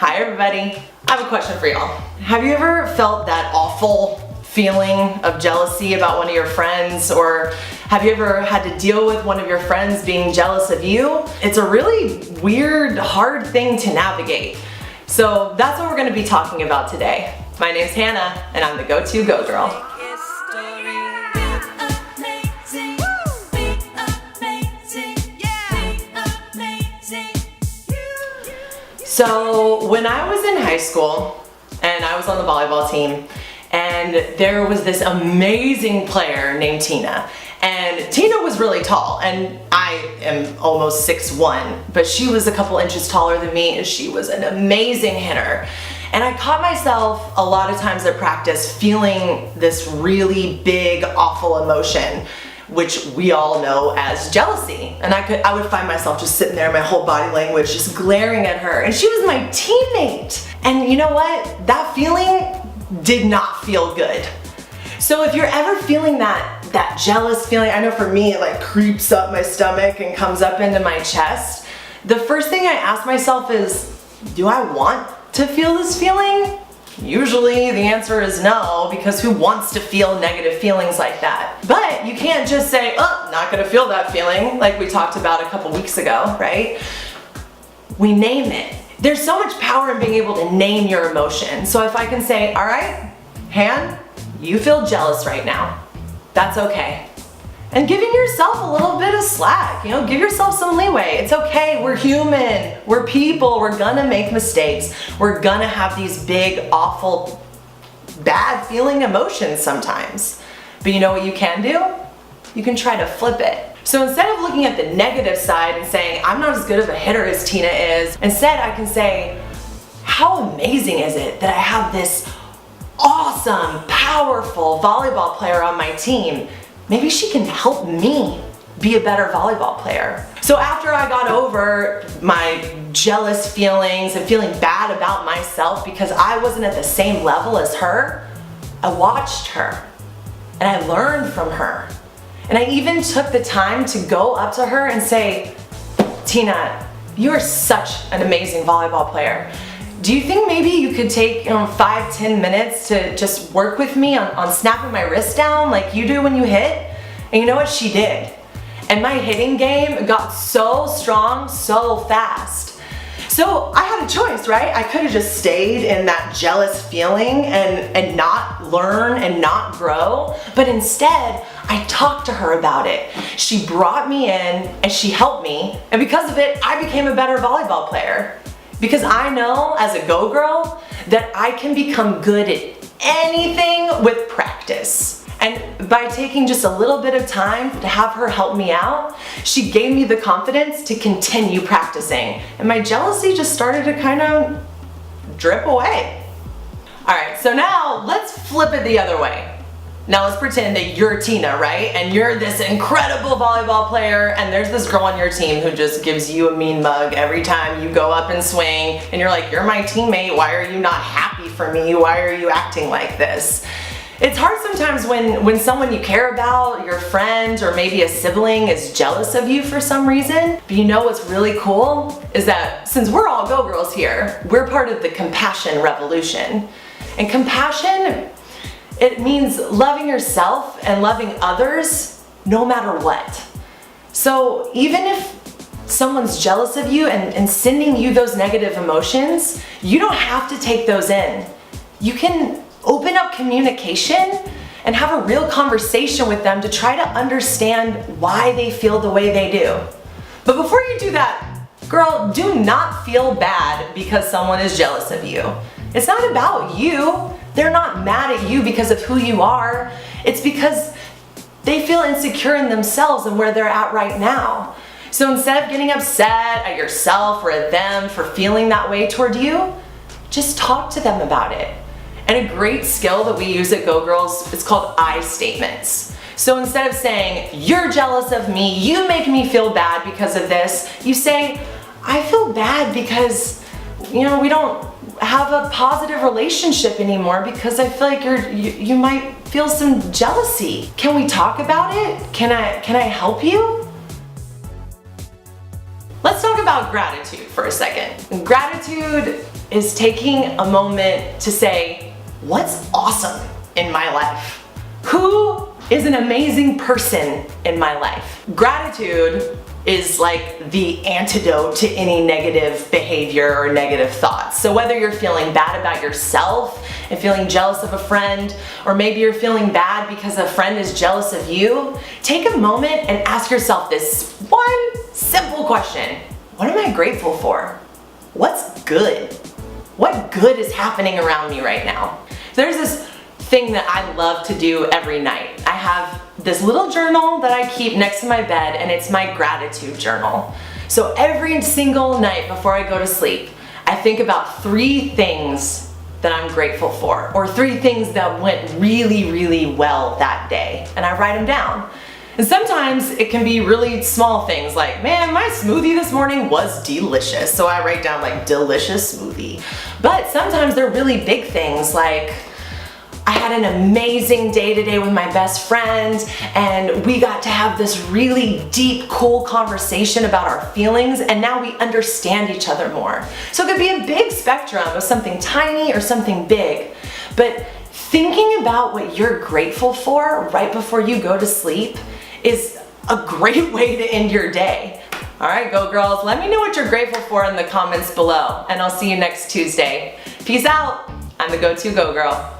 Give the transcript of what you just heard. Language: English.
Hi everybody. I have a question for y'all. Have you ever felt that awful feeling of jealousy about one of your friends, or have you ever had to deal with one of your friends being jealous of you? It's a really weird, hard thing to navigate. So that's what we're going to be talking about today. My name's Hannah and I'm the go-to go girl. So when I was in high school and I was on the volleyball team, and there was this amazing player named Tina. And Tina was really tall, and I am almost 6'1", but she was a couple inches taller than me, and she was an amazing hitter. And I caught myself a lot of times at practice feeling this really big, awful emotion, which we all know as jealousy. And I would find myself just sitting there, my whole body language just glaring at her, and she was my teammate. And you know what? That feeling did not feel good. So if you're ever feeling that jealous feeling, I know for me it like creeps up my stomach and comes up into my chest, the first thing I ask myself is, do I want to feel this feeling? Usually the answer is no, because who wants to feel negative feelings like that? But you can't just say, oh, not gonna feel that feeling, like we talked about a couple weeks ago, right? We name it. There's so much power in being able to name your emotion. So if I can say, all right, Han, you feel jealous right now. That's okay. And giving yourself a little bit of slack, give yourself some leeway. It's okay, we're human, we're people, we're gonna make mistakes. We're gonna have these big, awful, bad feeling emotions sometimes. But you know what you can do? You can try to flip it. So instead of looking at the negative side and saying, I'm not as good of a hitter as Tina is, instead I can say, how amazing is it that I have this awesome, powerful volleyball player on my team? Maybe she can help me be a better volleyball player. So after I got over my jealous feelings and feeling bad about myself because I wasn't at the same level as her, I watched her and I learned from her. And I even took the time to go up to her and say, Tina, you're such an amazing volleyball player. Do you think maybe you could take 5-10 minutes to just work with me on snapping my wrist down like you do when you hit? And you know what? She did. And my hitting game got so strong so fast. So I had a choice, right? I could have just stayed in that jealous feeling and not learn and not grow. But instead, I talked to her about it. She brought me in and she helped me. And because of it, I became a better volleyball player. Because I know as a go girl that I can become good at anything with practice. And by taking just a little bit of time to have her help me out, she gave me the confidence to continue practicing. And my jealousy just started to kind of drip away. All right, so now let's flip it the other way. Now let's pretend that you're Tina, right? And you're this incredible volleyball player, and there's this girl on your team who just gives you a mean mug every time you go up and swing, and you're like, you're my teammate, why are you not happy for me? Why are you acting like this? It's hard sometimes when someone you care about, your friend or maybe a sibling, is jealous of you for some reason. But you know what's really cool is that since we're all go girls here, we're part of the compassion revolution. And compassion, it means loving yourself and loving others no matter what. So even if someone's jealous of you and sending you those negative emotions, you don't have to take those in. You can open up communication and have a real conversation with them to try to understand why they feel the way they do. But before you do that, girl, do not feel bad because someone is jealous of you. It's not about you. They're not mad at you because of who you are. It's because they feel insecure in themselves and where they're at right now. So instead of getting upset at yourself or at them for feeling that way toward you, just talk to them about it. And a great skill that we use at Go Girls is called I statements. So instead of saying, you're jealous of me, you make me feel bad because of this, you say, I feel bad because, we don't have a positive relationship anymore because I feel like you might feel some jealousy. Can we talk about it? Can I help you? Let's talk about gratitude for a second. Gratitude is taking a moment to say, what's awesome in my life? Who is an amazing person in my life? Gratitude is like the antidote to any negative behavior or negative thoughts. So whether you're feeling bad about yourself and feeling jealous of a friend, or maybe you're feeling bad because a friend is jealous of you, take a moment and ask yourself this one simple question. What am I grateful for? What's good? What good is happening around me right now? There's this thing that I love to do every night. I have this little journal that I keep next to my bed, and it's my gratitude journal. So every single night before I go to sleep, I think about 3 things that I'm grateful for, or 3 things that went really, really well that day, and I write them down. And sometimes it can be really small things like, man, my smoothie this morning was delicious. So I write down like delicious smoothie. But sometimes they're really big things like, I had an amazing day today with my best friend, and we got to have this really deep, cool conversation about our feelings, and now we understand each other more. So it could be a big spectrum of something tiny or something big, but thinking about what you're grateful for right before you go to sleep is a great way to end your day. All right, go girls, let me know what you're grateful for in the comments below, and I'll see you next Tuesday. Peace out. I'm the go-to go girl.